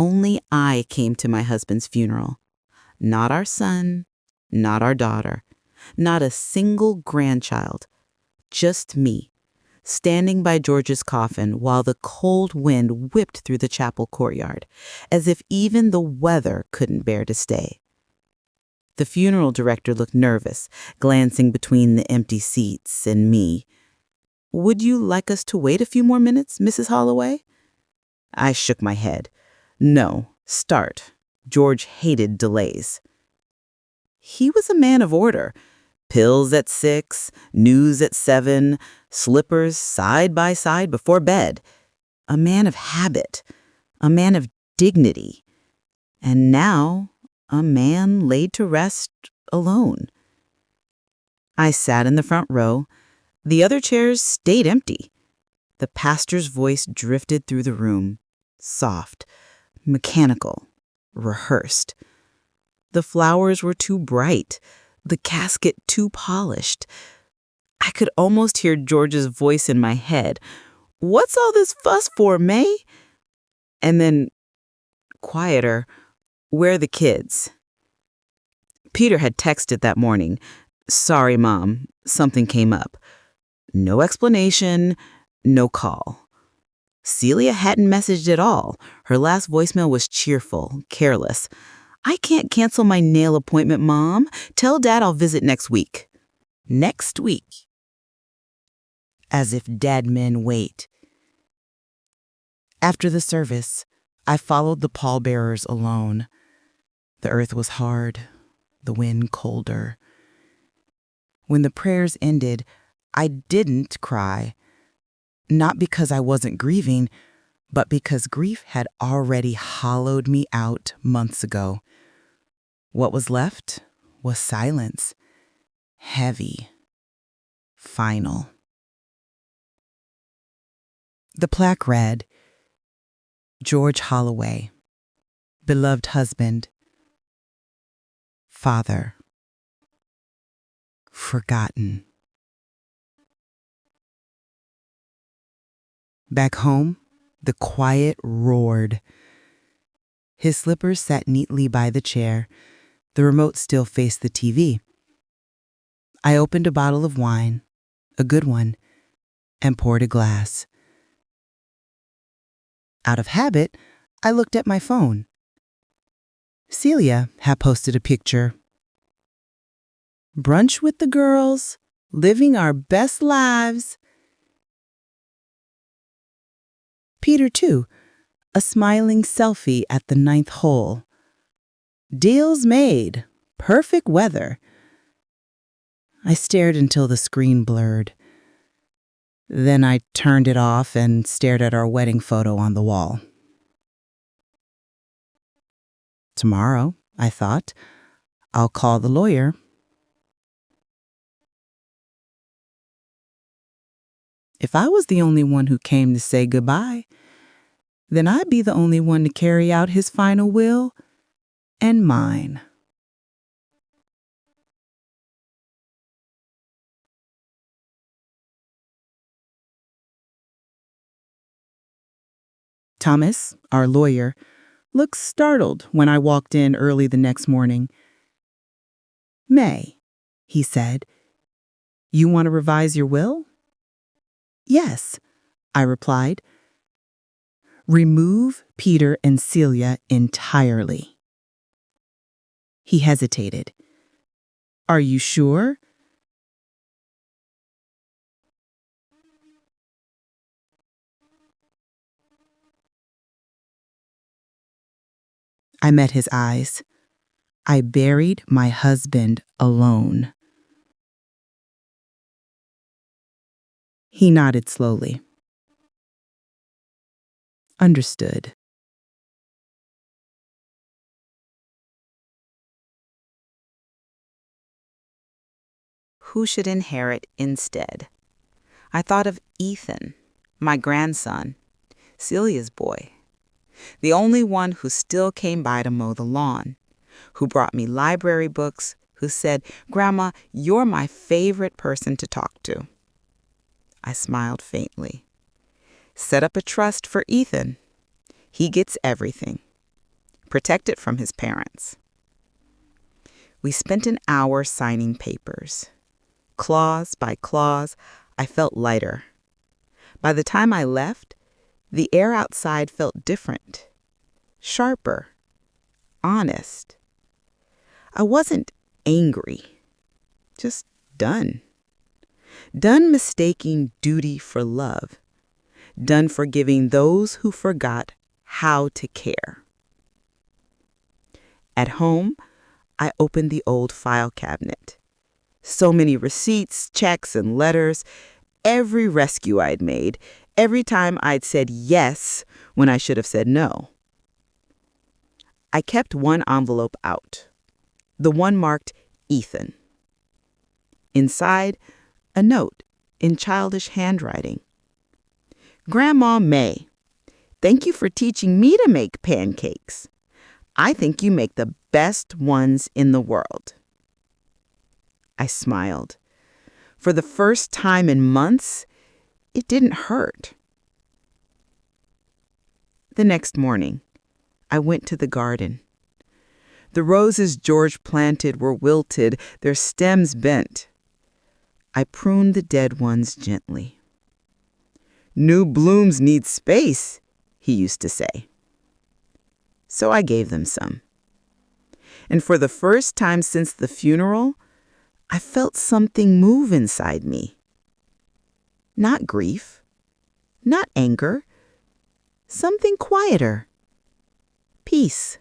Only I came to my husband's funeral. Not our son, not our daughter, not a single grandchild. Just me, standing by George's coffin while the cold wind whipped through the chapel courtyard, as if even the weather couldn't bear to stay. The funeral director looked nervous, glancing between the empty seats and me. "Would you like us to wait a few more minutes, Mrs. Holloway?" I shook my head. "No, start." George hated delays. He was a man of order. Pills at 6, news at 7, slippers side by side before bed. A man of habit, a man of dignity. And now, a man laid to rest alone. I sat in the front row. The other chairs stayed empty. The pastor's voice drifted through the room, soft, mechanical, rehearsed. The flowers were too bright, the casket too polished. I could almost hear George's voice in my head. "What's all this fuss for, May?" And then, quieter, "Where are the kids?" Peter had texted that morning. "Sorry, Mom, something came up." No explanation, no call. Celia hadn't messaged at all. Her last voicemail was cheerful, careless. "I can't cancel my nail appointment, Mom. Tell Dad I'll visit next week." Next week. As if dead men wait. After the service, I followed the pallbearers alone. The earth was hard, the wind colder. When the prayers ended, I didn't cry. Not because I wasn't grieving, but because grief had already hollowed me out months ago. What was left was silence, heavy, final. The plaque read, "George Holloway, beloved husband, father, forgotten." Back home, the quiet roared. His slippers sat neatly by the chair. The remote still faced the TV. I opened a bottle of wine, a good one, and poured a glass. Out of habit, I looked at my phone. Celia had posted a picture. "Brunch with the girls, living our best lives." Peter, too, a smiling selfie at the 9th hole. "Deals made, perfect weather." I stared until the screen blurred. Then I turned it off and stared at our wedding photo on the wall. Tomorrow, I thought, I'll call the lawyer. If I was the only one who came to say goodbye, then I'd be the only one to carry out his final will and mine. Thomas, our lawyer, looked startled when I walked in early the next morning. "May," he said, "you want to revise your will?" "Yes," I replied. "Remove Peter and Celia entirely." He hesitated. "Are you sure?" I met his eyes. I buried my husband alone. He nodded slowly. Understood. Who should inherit instead? I thought of Ethan, my grandson, Celia's boy, the only one who still came by to mow the lawn, who brought me library books, who said, "Grandma, you're my favorite person to talk to." I smiled faintly. Set up a trust for Ethan. He gets everything. protected from his parents. We spent an hour signing papers. Clause by clause, I felt lighter. By the time I left, the air outside felt different, sharper, honest. I wasn't angry, just done. Done mistaking duty for love. Done forgiving those who forgot how to care. At home, I opened the old file cabinet. So many receipts, checks, and letters. Every rescue I'd made. Every time I'd said yes when I should have said no. I kept one envelope out. The one marked Ethan. Inside, a note in childish handwriting. Grandma May, thank you for teaching me to make pancakes. I think you make the best ones in the world. I smiled. For the first time in months, it didn't hurt. The next morning, I went to the garden. The roses George planted were wilted, their stems bent. I pruned the dead ones gently. New blooms need space, he used to say. So I gave them some. And for the first time since the funeral, I felt something move inside me. Not grief, not anger, something quieter. Peace.